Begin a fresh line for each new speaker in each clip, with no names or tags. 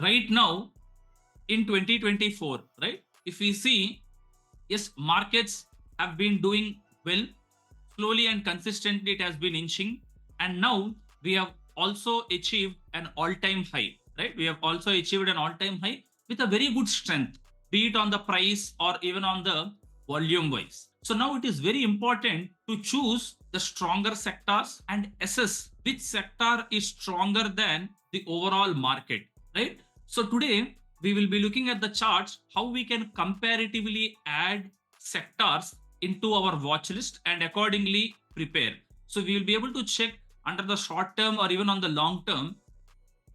right now in 2024, right? If we see, yes, markets have been doing well. Slowly and consistently, it has been inching. And now we have also achieved an all time high, right? We have also achieved an all time high with a very good strength, be it on the price or even on the volume wise. So now it is very important to choose the stronger sectors and assess which sector is stronger than the overall market, right? So today we will be looking at the charts how we can comparatively add sectors into our watch list and accordingly prepare. So we will be able to check under the short term or even on the long term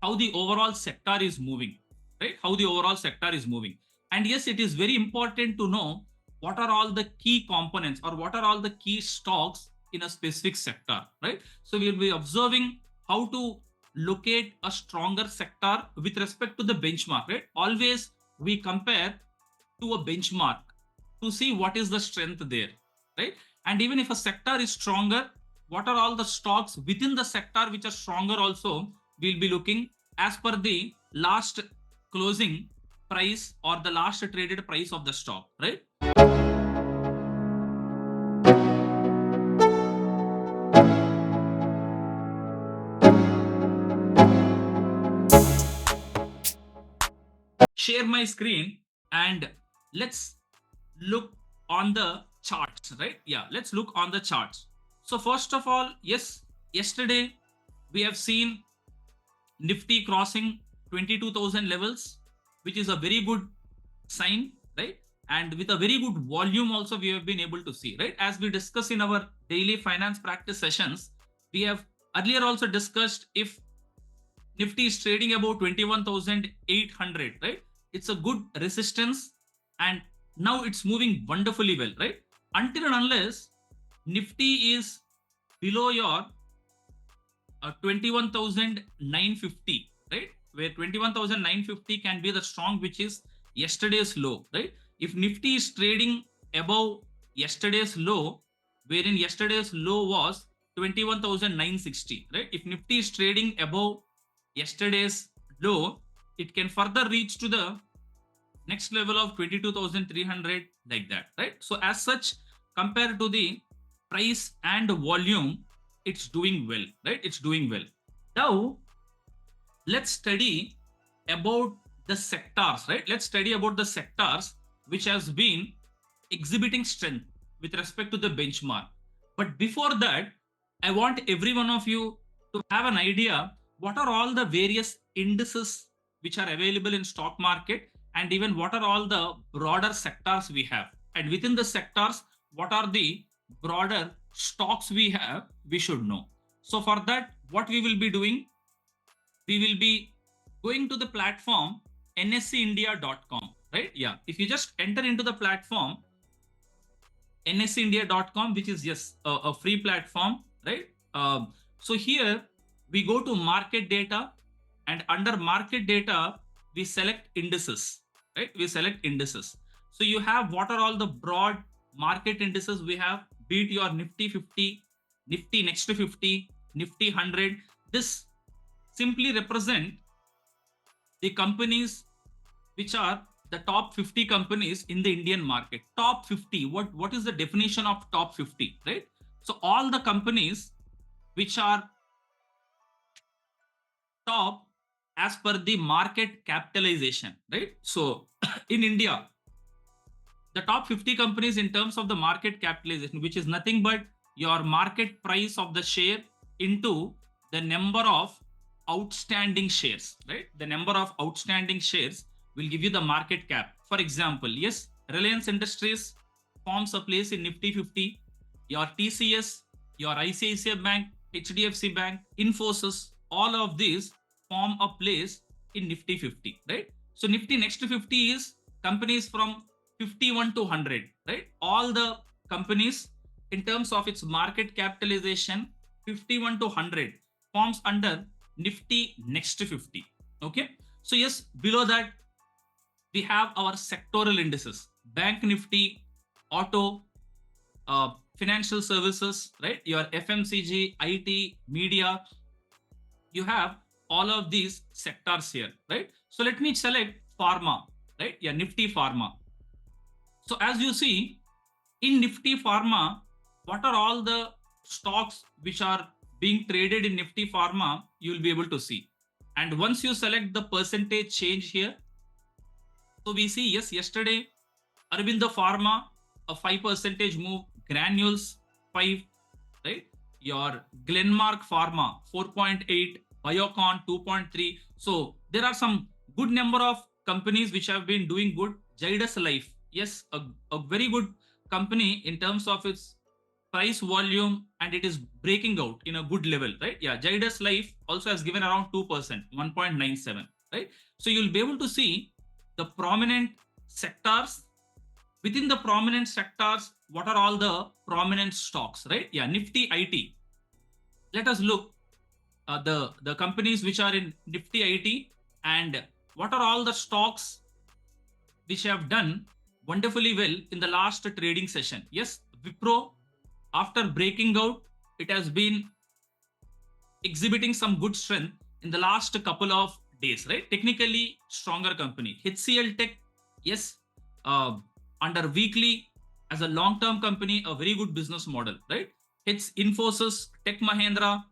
how the overall sector is moving, right? How the overall sector is moving. And yes, it is very important to know what are all the key components or what are all the key stocks in a specific sector, right? So we'll be observing how to locate a stronger sector with respect to the benchmark, right? Always we compare to a benchmark to see what is the strength there, right? And even if a sector is stronger, what are all the stocks within the sector which are stronger also, we'll be looking as per the last closing price or the last traded price of the stock, right? Share my screen and let's look on the charts, right? Yeah, let's look on the charts. So first of all, yes, yesterday we have seen Nifty crossing 22,000 levels, which is a very good sign, right? And with a very good volume also we have been able to see, right? As we discuss in our daily finance practice sessions, we have earlier also discussed if Nifty is trading about 21,800, right? It's a good resistance and now it's moving wonderfully well, right? Until and unless Nifty is below your 21,950, right? Where 21,950 can be the strong, which is yesterday's low, right? If Nifty is trading above yesterday's low, wherein yesterday's low was 21,960, right? If Nifty is trading above yesterday's low, it can further reach to the next level of 22,300, like that, right? So as such, compared to the price and volume, it's doing well, right? It's doing well. Now let's study about the sectors, right? Let's study about the sectors which has been exhibiting strength with respect to the benchmark. But before that, I want every one of you to have an idea what are all the various indices which are available in stock market, and even what are all the broader sectors we have, and within the sectors what are the broader stocks we have, we should know. So for that, what we will be doing, we will be going to the platform nscindia.com, right? Yeah, if you just enter into the platform nscindia.com, which is, yes, a free platform, right? So here we go to market data, and under market data we select indices, right? We select indices. So you have what are all the broad market indices we have, be it your Nifty 50, Nifty next to 50, Nifty 100. This simply represent the companies which are the top 50 companies in the Indian market. Top 50. What is the definition of top 50, right? So all the companies which are top as per the market capitalization, right? So in India, the top 50 companies in terms of the market capitalization, which is nothing but your market price of the share into the number of outstanding shares, right? The number of outstanding shares will give you the market cap. For example, yes, Reliance Industries forms a place in Nifty 50, your TCS, your ICICI Bank, HDFC Bank, Infosys, all of these form a place in Nifty 50, right? So Nifty next to 50 is companies from 51 to 100, right? All the companies in terms of its market capitalization 51 to 100 forms under Nifty next to 50. Okay. So yes, below that we have our sectoral indices: Bank Nifty, Auto, financial services, right? Your FMCG, IT, media. You have all of these sectors here, right? So let me select pharma, right? Yeah, Nifty Pharma. So as you see, in Nifty Pharma, what are all the stocks which are being traded in Nifty Pharma, you will be able to see. And once you select the percentage change here, so we see, yes, yesterday, Arvinda Pharma, a 5% move, Granules, 5, right? Your Glenmark Pharma, 4.8, Biocon, 2.3. So there are some good number of companies which have been doing good. Zydus Life, yes, a very good company in terms of its price volume, and it is breaking out in a good level, right? Yeah, Zydus Life also has given around 2%, 1.97, right? So you'll be able to see the prominent sectors. Within the prominent sectors, what are all the prominent stocks, right? Yeah, Nifty IT. Let us look the companies which are in Nifty IT, and what are all the stocks which have done wonderfully well in the last trading session. Yes, Wipro, after breaking out, it has been exhibiting some good strength in the last couple of days, right? Technically stronger company. HCL Tech, yes, uh, under weekly as a long-term company, a very good business model, right? It's Infosys, Tech Mahindra,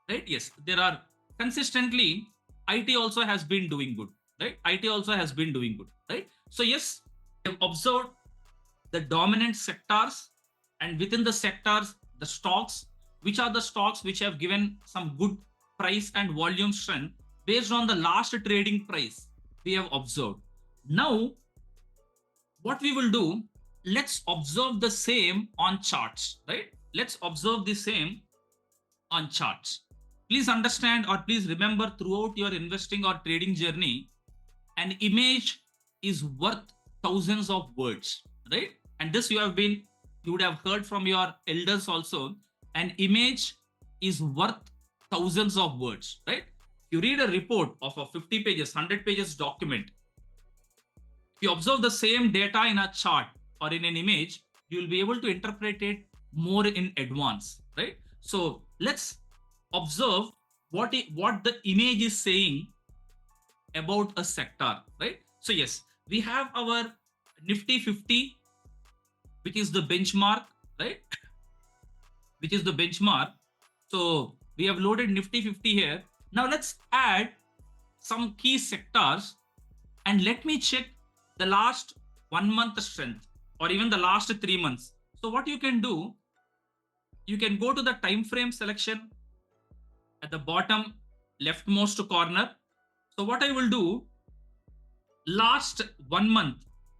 right? Yes, there are consistently. IT also has been doing good, right? IT also has been doing good, right? So yes, I've observed the dominant sectors, and within the sectors, the stocks, which are the stocks which have given some good price and volume strength based on the last trading price we have observed. Now, what we will do, let's observe the same on charts, right? Let's observe the same on charts. Please understand, or please remember, throughout your investing or trading journey, an image is worth thousands of words, right? And this you would have heard from your elders also. An image is worth thousands of words, right? You read a report of a 50 pages, 100 pages document. If you observe the same data in a chart or in an image, you will be able to interpret it more in advance, right? So let's observe what the image is saying about a sector, right? So yes, we have our Nifty 50, which is the benchmark, right? Which is the benchmark. So we have loaded Nifty 50 here. Now let's add some key sectors, and let me check the last 1 month strength or even the last 3 months. So what you can do, you can go to the time frame selection at the bottom leftmost corner. So what I will do, last 1 month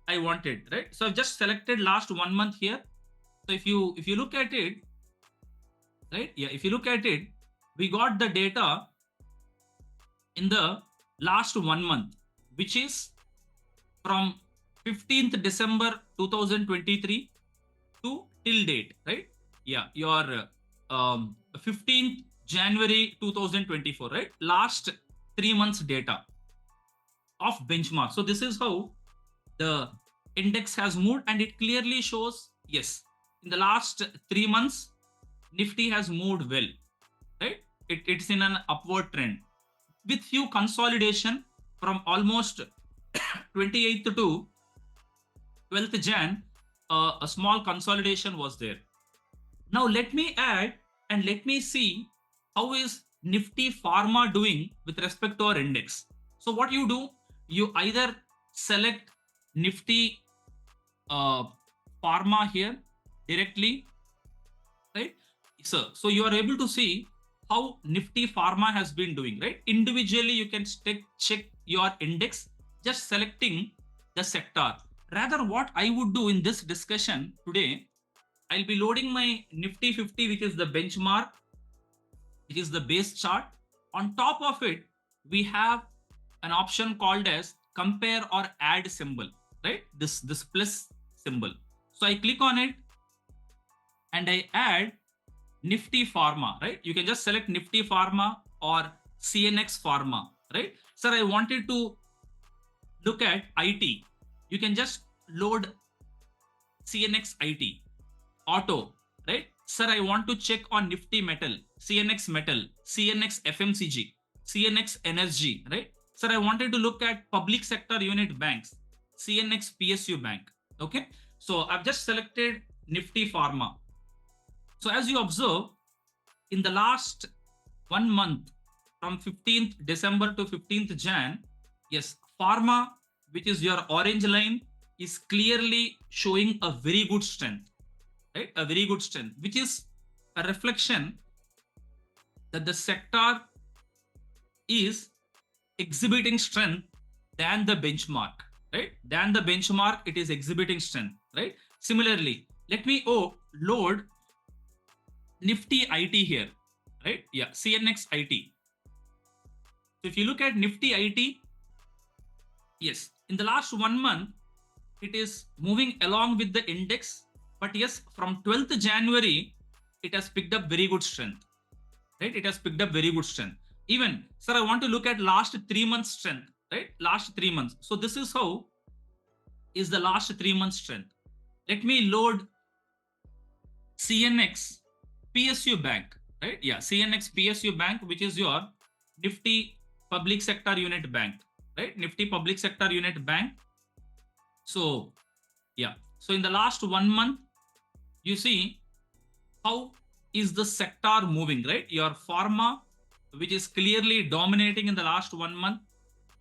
I wanted, right? So I've just selected last 1 month here. So if you look at it, right? Yeah, if you look at it, we got the data in the last 1 month, which is from 15th December 2023 to till date, right? Yeah, your 15th January 2024, right? Last 3 months data of benchmark. So this is how the index has moved, and it clearly shows, yes, in the last 3 months, Nifty has moved well, right? It's in an upward trend with few consolidation from almost 28th to 12th Jan. A small consolidation was there. Now let me add and let me see how is Nifty Pharma doing with respect to our index. So what you do, you either select Nifty Pharma here directly, right? So you are able to see how Nifty Pharma has been doing, right? Individually, you can check your index just selecting the sector. Rather, what I would do in this discussion today, I'll be loading my Nifty 50, which is the benchmark, which is the base chart. On top of it, we have an option called as compare or add symbol, right? This plus symbol. So I click on it and I add Nifty Pharma, right? You can just select Nifty Pharma or CNX Pharma, right? Sir, I wanted to look at IT. You can just load CNX IT, auto, right? Sir, I want to check on Nifty Metal, CNX Metal, CNX FMCG. CNX Energy, right? Sir, I wanted to look at public sector unit banks, CNX PSU Bank. Okay. So I've just selected Nifty Pharma. So as you observe, in the last 1 month, from 15th December to 15th Jan, yes, Pharma, which is your orange line, is clearly showing a very good strength, right? A very good strength, which is a reflection that the sector is exhibiting strength than the benchmark, right? Than the benchmark, it is exhibiting strength, right? Similarly, let me load Nifty IT here, right? Yeah, CNX IT. So if you look at Nifty IT, yes, in the last 1 month, it is moving along with the index. But yes, from 12th January, it has picked up very good strength, right? It has picked up very good strength. Even, sir, I want to look at last 3 months strength, right? Last 3 months. So this is how is the last 3 months strength. Let me load CNX PSU Bank, right? Yeah, CNX PSU Bank, which is your Nifty Public Sector Unit Bank, right? Nifty Public Sector Unit Bank. So, yeah. So in the last 1 month, you see how is the sector moving, right? Your pharma, which is clearly dominating in the last 1 month,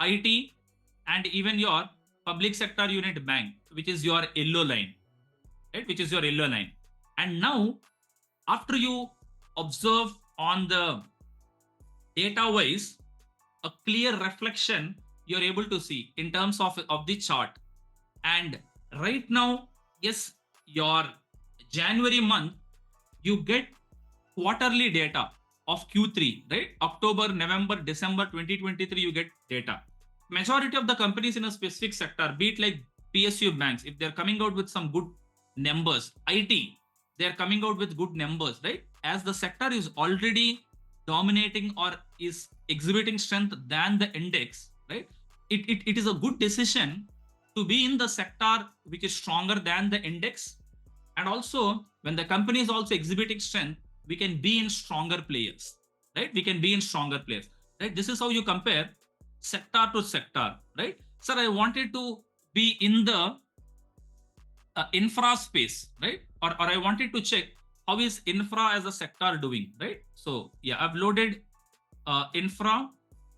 IT, and even your public sector unit bank, which is your yellow line, right? Which is your yellow line. And now, after you observe on the data wise, a clear reflection you're able to see in terms of the chart. And right now, yes, your January month, you get quarterly data of Q3, right? October, November, December 2023, you get data. Majority of the companies in a specific sector, be it like PSU banks, if they're coming out with some good numbers, IT, they're coming out with good numbers, right? As the sector is already dominating or is exhibiting strength than the index, right? It is a good decision to be in the sector which is stronger than the index. And also, when the company is also exhibiting strength, we can be in stronger players, right? We can be in stronger players, right? This is how you compare sector to sector, right? Sir, I wanted to be in the infra space, right? Or I wanted to check how is infra as a sector doing, right? So yeah, I've loaded infra,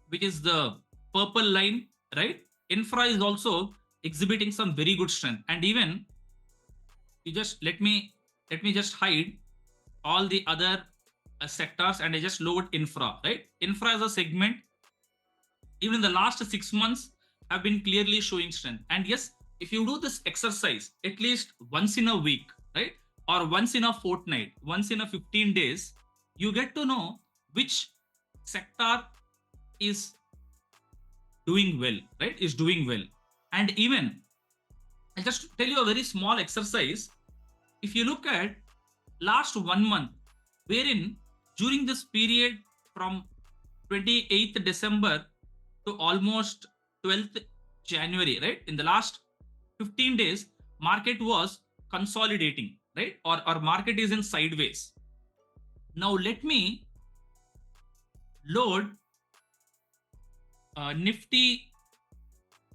which is the purple line, right? Infra is also exhibiting some very good strength. And even you just let me just hide all the other sectors and I just load infra, right? Infra as a segment, even in the last 6 months, have been clearly showing strength. And yes, if you do this exercise at least once in a week, right? Or once in a fortnight, once in a 15 days, you get to know which sector is doing well, right? Is doing well. And even I'll just tell you a very small exercise. If you look at last 1 month, wherein during this period from 28th December to almost 12th January, right? In the last 15 days, market was consolidating, right? Or market is in sideways. Now let me load Nifty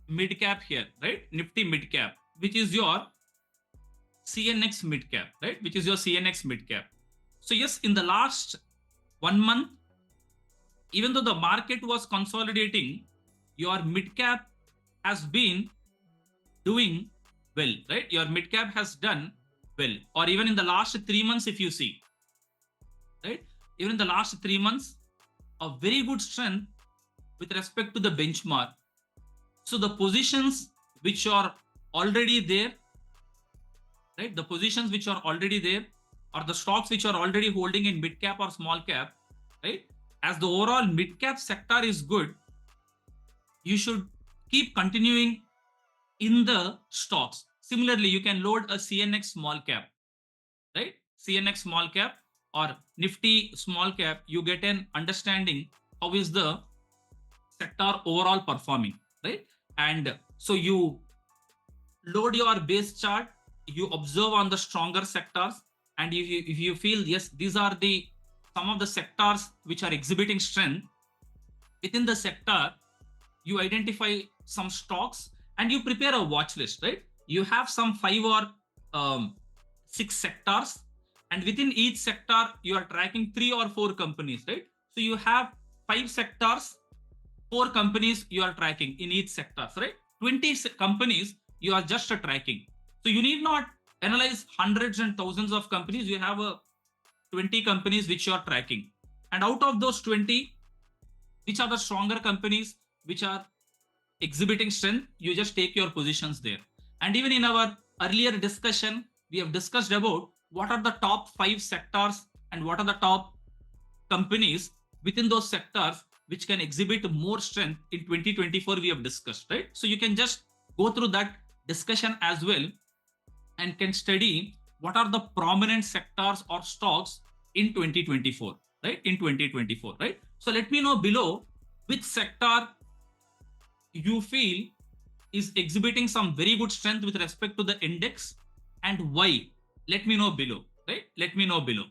mid cap here, right? Nifty mid cap, which is your CNX mid cap, right? Which is your CNX mid cap. So yes, in the last 1 month, even though the market was consolidating, your mid cap has been doing well, right? Your mid cap has done well. Or even in the last 3 months, if you see, right? Even in the last 3 months, a very good strength with respect to the benchmark. So the positions which are already there, right? The positions which are already there, or the stocks which are already holding in mid cap or small cap, right? As the overall mid cap sector is good, you should keep continuing in the stocks. Similarly, you can load a CNX small cap, right? CNX small cap or Nifty small cap, you get an understanding how is the sector overall performing, right? And so you load your base chart, you observe on the stronger sectors, and if you feel yes, these are the some of the sectors which are exhibiting strength, within the sector, you identify some stocks and you prepare a watch list, right? You have some 5 or 6 sectors, and within each sector you are tracking 3 or 4 companies, right? So you have 5 sectors, 4 companies you are tracking in each sector, right? 20 companies you are just tracking. So you need not analyze hundreds and thousands of companies. You have a 20 companies which you are tracking, and out of those 20, which are the stronger companies which are exhibiting strength, you just take your positions there. And even in our earlier discussion, we have discussed about what are the top 5 sectors and what are the top companies within those sectors which can exhibit more strength in 2024. We have discussed, right? So you can just go through that discussion as well and can study what are the prominent sectors or stocks in 2024, right? In 2024, right? So let me know below which sector you feel is exhibiting some very good strength with respect to the index and why. Let me know below, right? Let me know below.